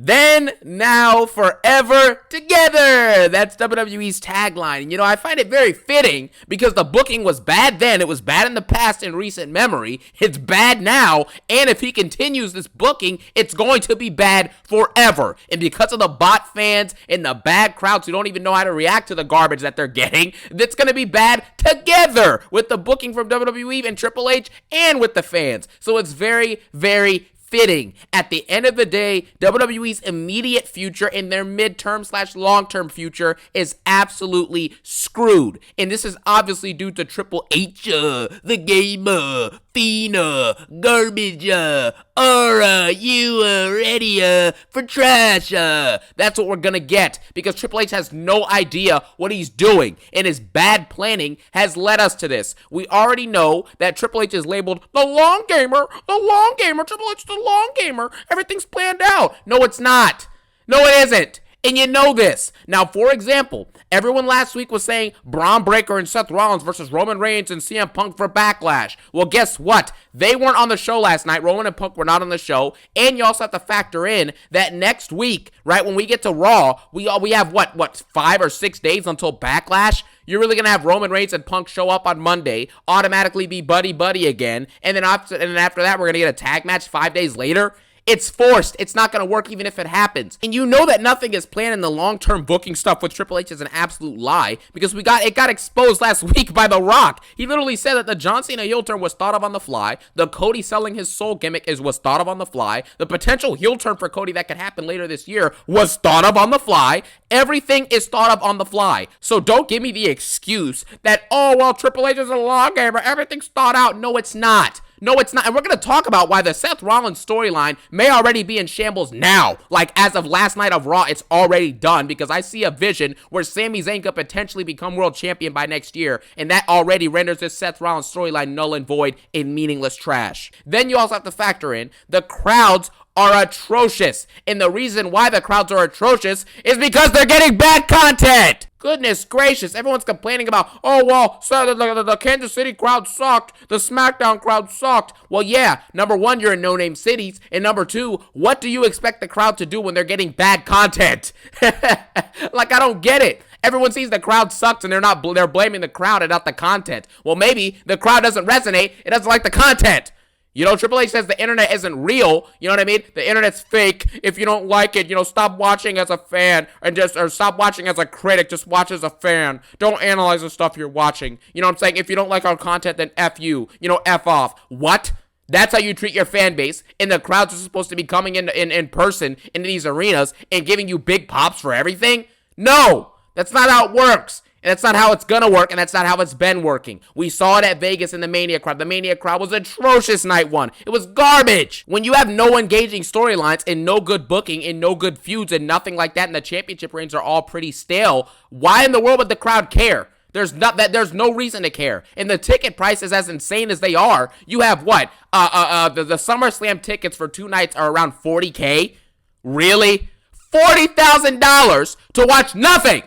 Then, now, forever, together. That's WWE's tagline. And, I find it very fitting because the booking was bad then. It was bad in the past in recent memory. It's bad now. And if he continues this booking, it's going to be bad forever. And because of the bot fans and the bad crowds who don't even know how to react to the garbage that they're getting, it's going to be bad together with the booking from WWE and Triple H and with the fans. So it's very, very fitting. At the end of the day, WWE's immediate future and their midterm/long-term future is absolutely screwed. And this is obviously due to Triple H, the gamer, Fina, garbage, aura, you ready for trash. That's what we're gonna get because Triple H has no idea what he's doing, and his bad planning has led us to this. We already know that Triple H is labeled the long gamer, Triple H, the long gamer. Everything's planned out. No, it's not. No, it isn't. And you know this. Now, for example, everyone last week was saying Braun Breaker and Seth Rollins versus Roman Reigns and CM Punk for Backlash. Well, guess what? They weren't on the show last night. Roman and Punk were not on the show. And you also have to factor in that next week, right, when we get to Raw, we have, what, 5 or 6 days until Backlash? You're really going to have Roman Reigns and Punk show up on Monday, automatically be buddy-buddy again, and then after that, we're going to get a tag match 5 days later? It's forced. It's not going to work even if it happens. And you know that nothing is planned in the long-term booking stuff with Triple H is an absolute lie because it got exposed last week by The Rock. He literally said that the John Cena heel turn was thought of on the fly. The Cody selling his soul gimmick was thought of on the fly. The potential heel turn for Cody that could happen later this year was thought of on the fly. Everything is thought of on the fly. So don't give me the excuse that, oh, well, Triple H is a long gamer. Everything's thought out. No, it's not. No, it's not. And we're going to talk about why the Seth Rollins storyline may already be in shambles now. Like, as of last night of Raw, it's already done because I see a vision where Sami Zayn could potentially become world champion by next year, and that already renders this Seth Rollins storyline null and void in meaningless trash. Then you also have to factor in the crowds are atrocious. And the reason why the crowds are atrocious is because they're getting bad content. Goodness gracious, everyone's complaining about, oh, well, so the Kansas City crowd sucked, the SmackDown crowd sucked. Well, yeah, number one, you're in no-name cities, and number two, what do you expect the crowd to do when they're getting bad content? Like, I don't get it. Everyone sees the crowd sucks and they're blaming the crowd and not the content. Well, maybe the crowd doesn't resonate, it doesn't like the content. Triple H says the internet isn't real. You know what I mean? The internet's fake. If you don't like it, stop watching as a fan or stop watching as a critic. Just watch as a fan. Don't analyze the stuff you're watching. You know what I'm saying? If you don't like our content, then F you. F off. What? That's how you treat your fan base. And the crowds are supposed to be coming in person into these arenas and giving you big pops for everything? No, that's not how it works. And that's not how it's gonna work, and that's not how it's been working. We saw it at Vegas in the Mania crowd. The Mania crowd was atrocious night one. It was garbage. When you have no engaging storylines and no good booking and no good feuds and nothing like that, and the championship reigns are all pretty stale, why in the world would the crowd care? There's no reason to care. And the ticket prices, as insane as they are, you have what? The SummerSlam tickets for 2 nights are around $40K? Really? $40,000 to watch nothing.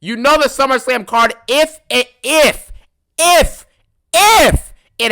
The SummerSlam card, if it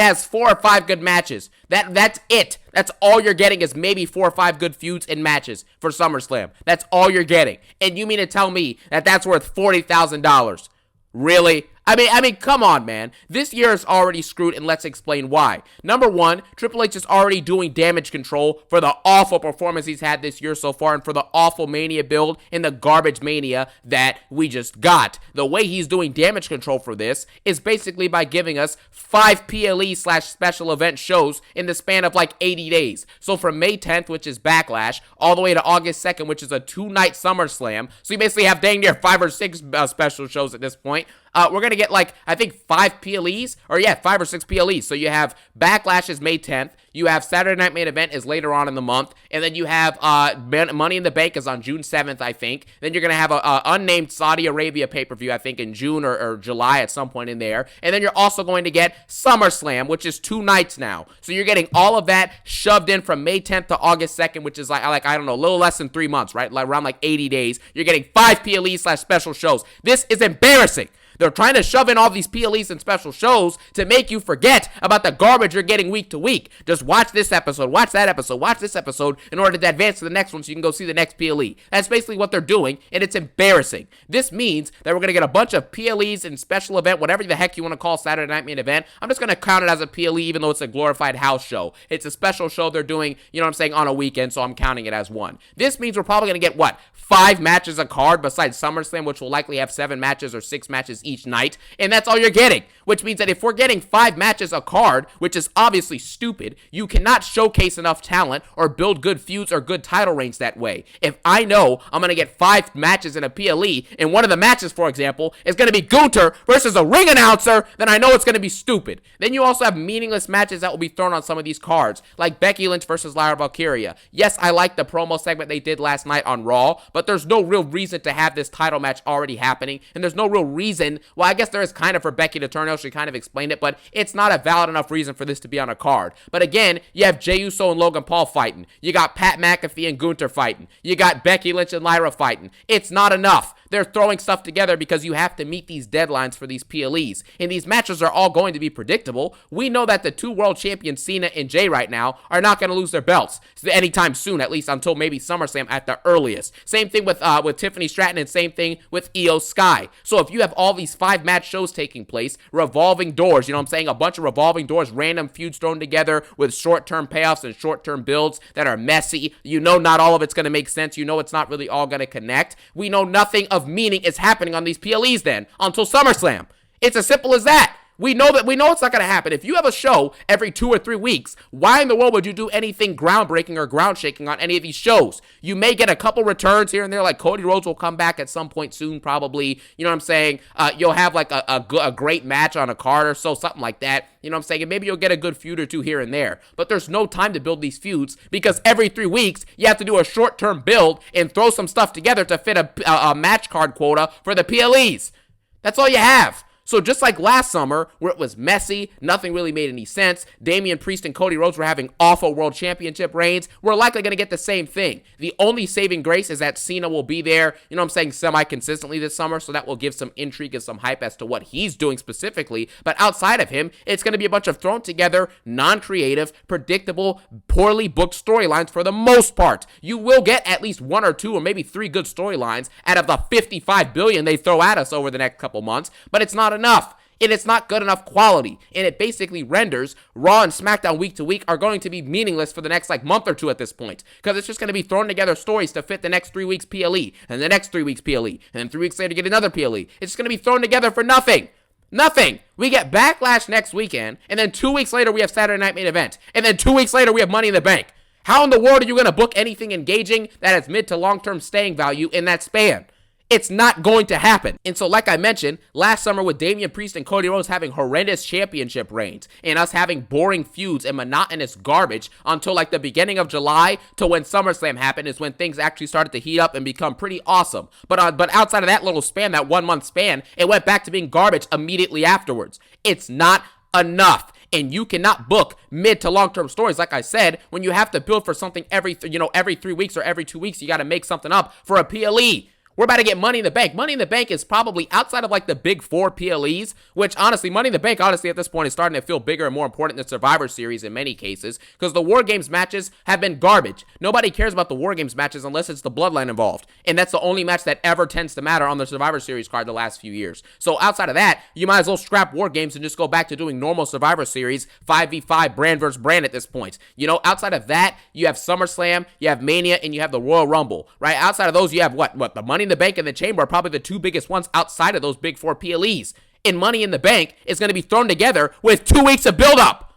has 4 or 5 good matches. That's it. That's all you're getting is maybe 4 or 5 good feuds and matches for SummerSlam. That's all you're getting. And you mean to tell me that that's worth $40,000? Really? I mean, come on, man. This year is already screwed, and let's explain why. Number one, Triple H is already doing damage control for the awful performance he's had this year so far and for the awful Mania build and the garbage Mania that we just got. The way he's doing damage control for this is basically by giving us 5 PLE/special event shows in the span of like 80 days. So from May 10th, which is Backlash, all the way to August 2nd, which is a 2-night SummerSlam. So you basically have dang near 5 or 6 special shows at this point. We're going to get I think 5 PLEs, 5 or 6 PLEs. So you have Backlash is May 10th. You have Saturday Night Main Event is later on in the month. And then you have Money in the Bank is on June 7th, I think. Then you're going to have a unnamed Saudi Arabia pay-per-view, I think, in June or July at some point in there. And then you're also going to get SummerSlam, which is 2 nights now. So you're getting all of that shoved in from May 10th to August 2nd, which is I don't know, a little less than 3 months, right? Around 80 days. You're getting 5 PLEs/special shows. This is embarrassing. They're trying to shove in all these PLEs and special shows to make you forget about the garbage you're getting week to week. Just watch this episode, watch that episode, watch this episode in order to advance to the next one so you can go see the next PLE. That's basically what they're doing, and it's embarrassing. This means that we're going to get a bunch of PLEs and special event, whatever the heck you want to call Saturday Night Main Event. I'm just going to count it as a PLE even though it's a glorified house show. It's a special show they're doing, you know what I'm saying, on a weekend, so I'm counting it as one. This means we're probably going to get, 5 matches a card besides SummerSlam, which will likely have 7 matches or 6 matches each night, and that's all you're getting, which means that if we're getting 5 matches a card, which is obviously stupid, you cannot showcase enough talent or build good feuds or good title reigns that way. If I know I'm going to get 5 matches in a PLE, and one of the matches, for example, is going to be Gunther versus a ring announcer, then I know it's going to be stupid. Then you also have meaningless matches that will be thrown on some of these cards, like Becky Lynch versus Lyra Valkyria. Yes, I like the promo segment they did last night on Raw, but there's no real reason to have this title match already happening, and there's no real reason, well, I guess there is kind of for Becky to turn heel, she kind of explained it, but it's not a valid enough reason for this to be on a card. But again, you have Jey Uso and Logan Paul fighting, you got Pat McAfee and Gunther fighting, you got Becky Lynch and Lyra fighting. It's not enough. They're throwing stuff together because you have to meet these deadlines for these PLEs. And these matches are all going to be predictable. We know that the 2 world champions, Cena and Jey, right now, are not going to lose their belts anytime soon, at least until maybe SummerSlam at the earliest. Same thing with Tiffany Stratton, and same thing with Io Sky. So if you have all these 5 match shows taking place, revolving doors, you know what I'm saying, a bunch of revolving doors, random feuds thrown together with short-term payoffs and short-term builds that are messy, you know not all of it's going to make sense, you know it's not really all going to connect. We know nothing of meaning is happening on these PLEs then until SummerSlam. It's as simple as that. We know it's not going to happen. If you have a show every 2 or 3 weeks, why in the world would you do anything groundbreaking or ground shaking on any of these shows? You may get a couple returns here and there, like Cody Rhodes will come back at some point soon, probably. You know what I'm saying? You'll have like a great match on a card or so, something like that. You know what I'm saying? And maybe you'll get a good feud or 2 here and there. But there's no time to build these feuds because every 3 weeks, you have to do a short-term build and throw some stuff together to fit a match card quota for the PLEs. That's all you have. So just like last summer, where it was messy, nothing really made any sense, Damian Priest and Cody Rhodes were having awful world championship reigns, we're likely going to get the same thing. The only saving grace is that Cena will be there, you know what I'm saying, semi-consistently this summer, so that will give some intrigue and some hype as to what he's doing specifically. But outside of him, it's going to be a bunch of thrown together, non-creative, predictable, poorly booked storylines for the most part. You will get at least 1 or 2 or maybe 3 good storylines out of the 55 billion they throw at us over the next couple months, but it's not enough. And it's not good enough quality. And it basically renders Raw and SmackDown week to week are going to be meaningless for the next month or 2 at this point. Because it's just going to be thrown together stories to fit the next 3 weeks PLE. And the next 3 weeks PLE. And then 3 weeks later get another PLE. It's going to be thrown together for nothing. Nothing. We get Backlash next weekend. And then 2 weeks later we have Saturday Night Main Event. And then 2 weeks later we have Money in the Bank. How in the world are you going to book anything engaging that has mid to long-term staying value in that span? It's not going to happen. And so like I mentioned, last summer with Damian Priest and Cody Rhodes having horrendous championship reigns and us having boring feuds and monotonous garbage until like the beginning of July to when SummerSlam happened is when things actually started to heat up and become pretty awesome. But outside of that little span, that 1 month span, it went back to being garbage immediately afterwards. It's not enough. And you cannot book mid to long-term stories, like I said, when you have to build for something every 3 weeks or every 2 weeks, you got to make something up for a PLE. We're about to get Money in the Bank. Money in the Bank is probably outside of like the big 4 PLEs, which honestly, Money in the Bank, honestly, at this point is starting to feel bigger and more important than Survivor Series in many cases, because the War Games matches have been garbage. Nobody cares about the War Games matches unless it's the Bloodline involved, and that's the only match that ever tends to matter on the Survivor Series card the last few years. So outside of that, you might as well scrap War Games and just go back to doing normal Survivor Series 5v5 brand versus brand at this point. You know, outside of that, you have SummerSlam, you have Mania, and you have the Royal Rumble, right? Outside of those, you have what? The Money in the Bank and the Chamber are probably the 2 biggest ones outside of those big 4 PLEs. And Money in the Bank is going to be thrown together with 2 weeks of build-up.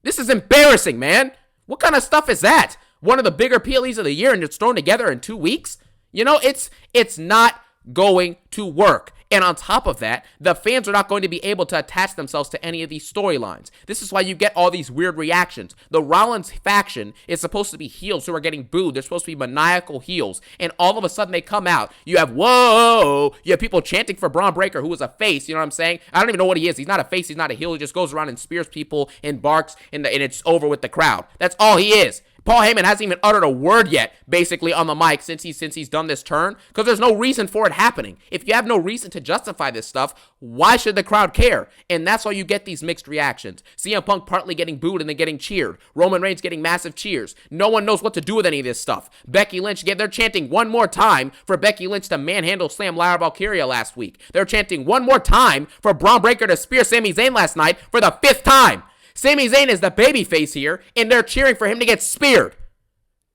This is embarrassing, man. What kind of stuff is that? One of the bigger PLEs of the year and it's thrown together in 2 weeks? You know, it's not going to work. And on top of that, the fans are not going to be able to attach themselves to any of these storylines. This is why you get all these weird reactions. The Rollins faction is supposed to be heels who are getting booed. They're supposed to be maniacal heels. And all of a sudden they come out. You have, whoa! You have people chanting for Braun Breaker, who is a face. You know what I'm saying? I don't even know what he is. He's not a face. He's not a heel. He just goes around and spears people and barks, and it's over with the crowd. That's all he is. Paul Heyman hasn't even uttered a word yet, basically, on the mic since he's done this turn, because there's no reason for it happening. If you have no reason to justify this stuff, why should the crowd care? And that's why you get these mixed reactions. CM Punk partly getting booed and then getting cheered. Roman Reigns getting massive cheers. No one knows what to do with any of this stuff. Becky Lynch, they're chanting one more time for Becky Lynch to manhandle slam Lyra Valkyria last week. They're chanting one more time for Braun Breaker to spear Sami Zayn last night for the 5th time. Sami Zayn is the babyface here, and they're cheering for him to get speared.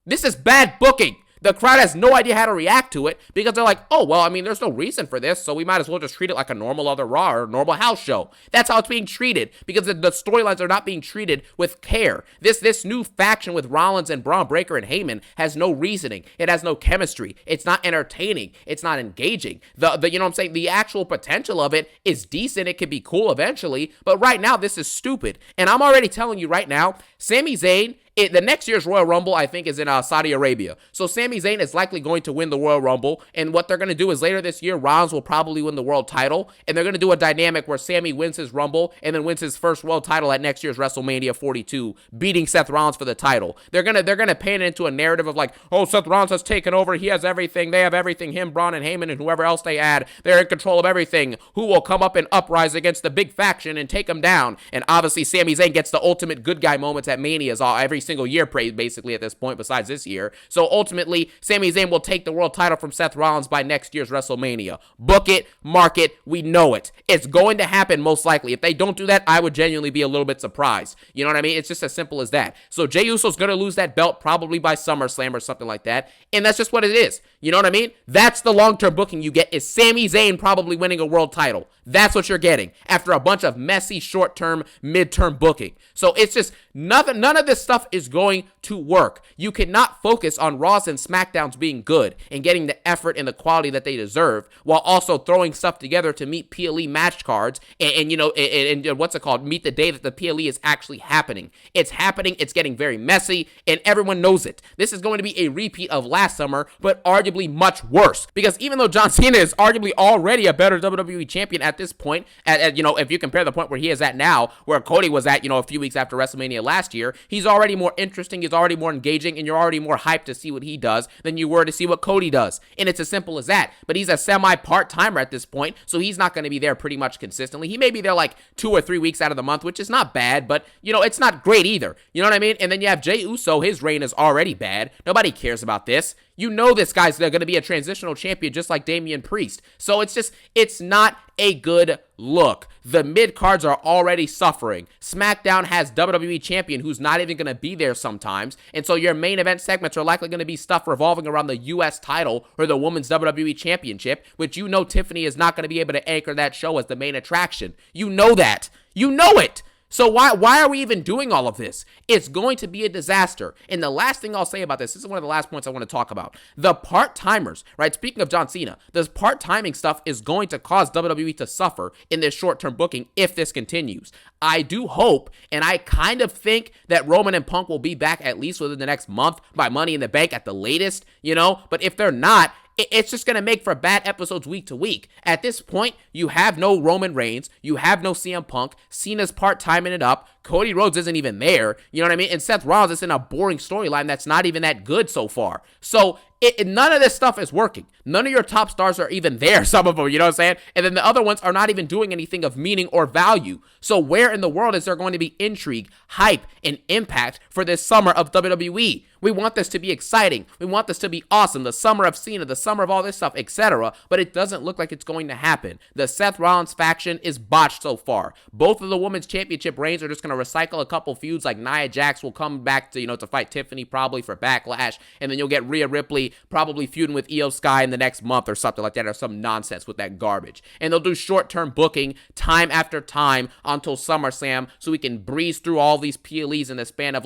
This is bad booking. The crowd has no idea how to react to it because they're like, oh, well, I mean, there's no reason for this, so we might as well just treat it like a normal other Raw or normal house show. That's how it's being treated because the storylines are not being treated with care. This new faction with Rollins and Braun Breaker and Heyman has no reasoning. It has no chemistry. It's not entertaining. It's not engaging. You know what I'm saying? The actual potential of it is decent. It could be cool eventually, but right now, this is stupid. And I'm already telling you right now, Sami Zayn, the next year's Royal Rumble, I think, is in Saudi Arabia. So Sami Zayn is likely going to win the Royal Rumble. And what they're going to do is later this year, Rollins will probably win the world title. And they're going to do a dynamic where Sami wins his Rumble and then wins his first world title at next year's WrestleMania 42, beating Seth Rollins for the title. They're gonna paint it into a narrative of like, oh, Seth Rollins has taken over. He has everything. They have everything. Him, Braun, and Heyman, and whoever else they add. They're in control of everything. Who will come up and uprise against the big faction and take them down? And obviously, Sami Zayn gets the ultimate good guy moments at Manias every single year, basically at this point, besides this year. So ultimately, Sami Zayn will take the world title from Seth Rollins by next year's WrestleMania. Book it, mark it, we know it. It's going to happen most likely. If they don't do that, I would genuinely be a little bit surprised. You know what I mean? It's just as simple as that. So Jey Uso's going to lose that belt probably by SummerSlam or something like that. And that's just what it is. You know what I mean? That's the long-term booking you get, is Sami Zayn probably winning a world title. That's what you're getting after a bunch of messy short-term, mid-term booking. So it's just none of this stuff is going to work. You cannot focus on Raws and SmackDowns being good and getting the effort and the quality that they deserve while also throwing stuff together to meet PLE match cards and what's it called? Meet the day that the PLE is actually happening. It's happening. It's getting very messy and everyone knows it. This is going to be a repeat of last summer, but arguably much worse because even though John Cena is arguably already a better WWE champion at this point, if you compare the point where he is at now, where Cody was at, a few weeks after WrestleMania last year, he's already more interesting, he's already more engaging, and you're already more hyped to see what he does than you were to see what Cody does. And it's as simple as that. But he's a semi-part-timer at this point, so he's not going to be there pretty much consistently. He may be there like 2 or 3 weeks out of the month, which is not bad, but, it's not great either. You know what I mean? And then you have Jey Uso, his reign is already bad. Nobody cares about this. You know this guy's going to be a transitional champion just like Damian Priest. So it's not a good look. The mid-cards are already suffering. SmackDown has WWE champion who's not even going to be there sometimes. And so your main event segments are likely going to be stuff revolving around the U.S. title or the Women's WWE Championship, which Tiffany is not going to be able to anchor that show as the main attraction. You know that. You know it. So why are we even doing all of this? It's going to be a disaster. And the last thing I'll say about this is one of the last points I want to talk about. The part-timers, right? Speaking of John Cena, this part-timing stuff is going to cause WWE to suffer in this short-term booking if this continues. I do hope, and I kind of think that Roman and Punk will be back at least within the next month by Money in the Bank at the latest, but if they're not, it's just going to make for bad episodes week to week. At this point, you have no Roman Reigns. You have no CM Punk. Cena's part-timing it up. Cody Rhodes isn't even there. You know what I mean? And Seth Rollins is in a boring storyline that's not even that good so far. So none of this stuff is working. None of your top stars are even there, some of them, you know what I'm saying? And then the other ones are not even doing anything of meaning or value. So where in the world is there going to be intrigue, hype, and impact for this summer of WWE? We want this to be exciting. We want this to be awesome. The summer of Cena, the summer of all this stuff, etc. But it doesn't look like it's going to happen. The Seth Rollins faction is botched so far. Both of the women's championship reigns are just going to recycle a couple feuds, like Nia Jax will come back to fight Tiffany probably for Backlash, and then you'll get Rhea Ripley probably feuding with Io Sky in the next month or something like that, or some nonsense with that garbage. And they'll do short-term booking time after time until SummerSlam, so we can breeze through all these PLEs in the span of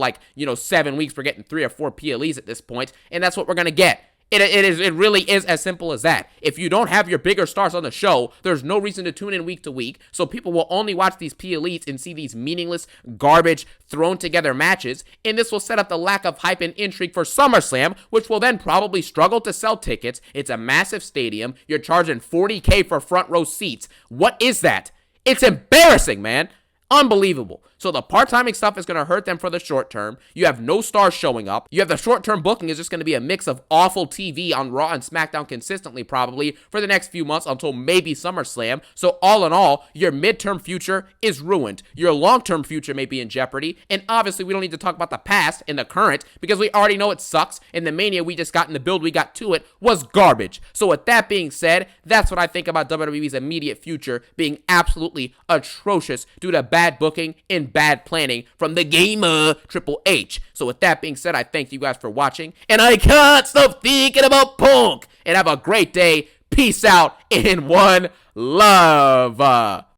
7 weeks. We're getting 3 or 4 PLEs at this point, and that's what we're gonna get. It really is as simple as that. If you don't have your bigger stars on the show, there's no reason to tune in week to week, so people will only watch these PLEs and see these meaningless, garbage, thrown together matches, and this will set up the lack of hype and intrigue for SummerSlam, which will then probably struggle to sell tickets. It's a massive stadium. You're charging $40K for front row seats. What is that? It's embarrassing, man. Unbelievable. So the part-timing stuff is going to hurt them for the short term. You have no stars showing up. You have the short-term booking is just going to be a mix of awful TV on Raw and SmackDown consistently probably for the next few months until maybe SummerSlam. So all in all, your midterm future is ruined. Your long-term future may be in jeopardy. And obviously, we don't need to talk about the past and the current because we already know it sucks. And the Mania we just got in the build we got to it was garbage. So with that being said, that's what I think about WWE's immediate future being absolutely atrocious due to bad booking and bad planning from the gamer Triple H. So with that being said, I thank you guys for watching, and I can't stop thinking about Punk. And have a great day. Peace out and one love.